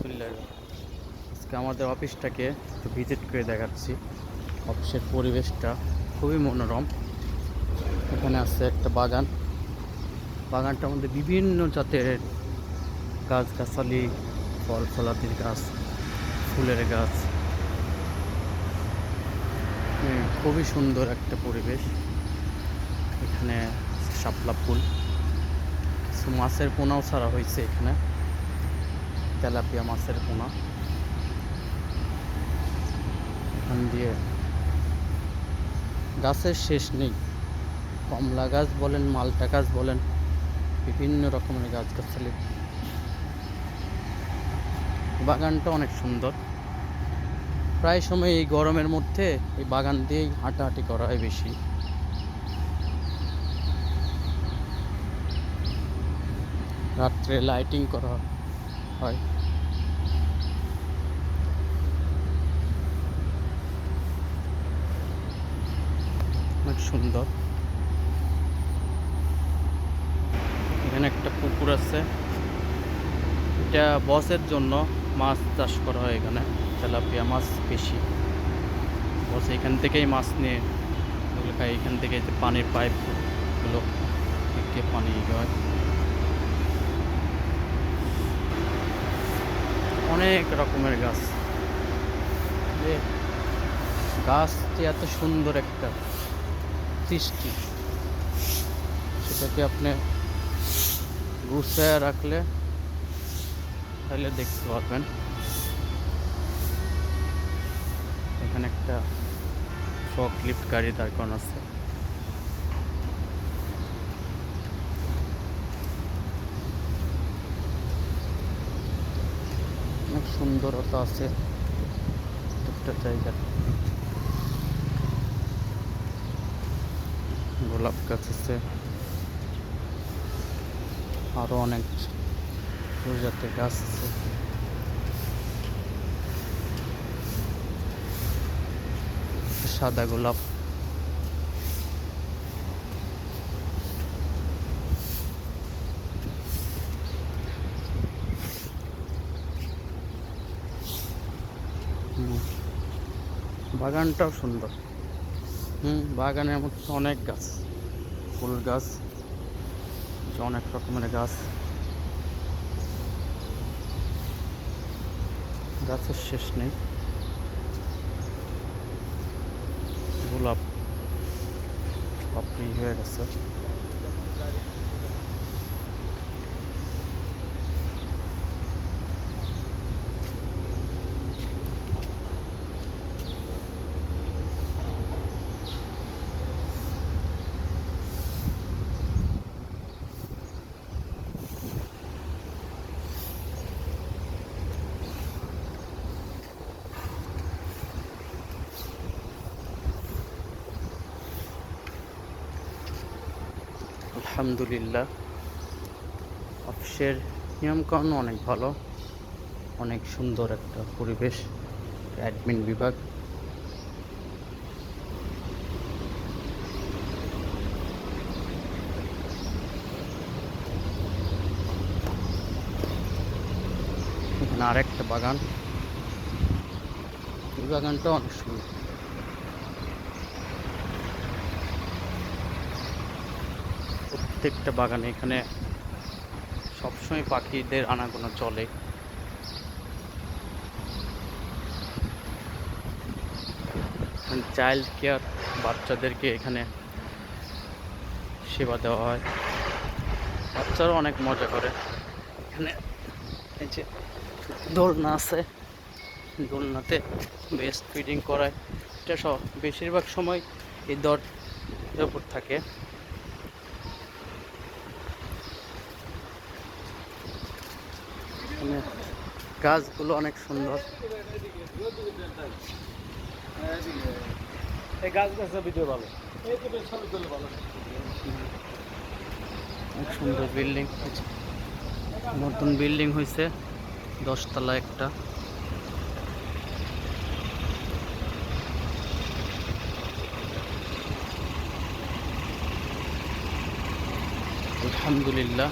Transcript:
আলহামদুলিল্লাহ। আজকে আমাদের অফিসটাকে একটু ভিজিট করে দেখাচ্ছি। অফিসের পরিবেশটা খুবই মনোরম। এখানে আছে একটা বাগান। বাগানটার মধ্যে বিভিন্ন জাতের গাছগাছালি, ফল ফলাদির গাছ, ফুলের গাছ। খুবই সুন্দর একটা পরিবেশ। এখানে শাপলা ফুল, কিছু মাছের পোনাও ছাড়া হয়েছে এখানে, তেলাপিয়া মাছের পোনা। এখান দিয়ে গাছের শেষ নেই। কমলা গাছ বলেন, মালটা গাছ বলেন, বিভিন্ন রকমের গাছগাছালি। বাগানটা অনেক সুন্দর। প্রায় সময় এই গরমের মধ্যে এই বাগান দিয়েই হাঁটাহাঁটি করা হয় বেশি। রাত্রে লাইটিং করা হয়। অনেক সুন্দর। এখানে একটা পুকুর আছে, এটা বসের জন্য মাছ চাষ করা হয়। এখানে তেলাপিয়া মাছ বেশি। বস এখান থেকেই মাছ নিয়ে এগুলো খায়। এখান থেকে যে পানির পাইপগুলো থেকে পানি হয়। অনেক রকমের গাছ। যে গাছটি এত সুন্দর একটা সৃষ্টি, সেটাকে আপনি গুছায় রাখলে তাহলে দেখতে পারবেন। এখানে একটা ফকলিফট গাড়ি দাঁড় করানো আছে। অনেক সুন্দরতা আছে একটা জায়গা। গোলাপ গাছ আছে, আরো অনেক প্রজাতির গাছ আছে। সাদা গোলাপ, বাগানটাও সুন্দর। বাগানের মধ্যে অনেক গাছ, ফুল গাছ, অনেক রকমের গাছ। গাছের শেষ নেই। গোলাপ পাপড়ি হয়ে গেছে। আলহামদুলিল্লাহ, অফিসের নিয়মকানুন অনেক ভালো, অনেক সুন্দর একটা পরিবেশ। অ্যাডমিন বিভাগ। এখানে আরেকটা বাগান, এই বাগানটা অনেক সুন্দর। প্রত্যেকটা বাগানে এখানে সবসময় পাখিদের আনাগোনা চলে। চাইল্ড কেয়ার, বাচ্চাদেরকে এখানে সেবা দেওয়া হয়। বাচ্চারাও অনেক মজা করে। এখানে এই যে দোলনা আছে, দোলনাতে বেস্ট ফিডিং করায়। এটা সব বেশিরভাগ সময় এই দরজার উপর থাকে। গাছগুলো অনেক সুন্দর। অনেক সুন্দর বিল্ডিং, নতুন বিল্ডিং হয়েছে, 10 তলা একটা। আলহামদুলিল্লাহ।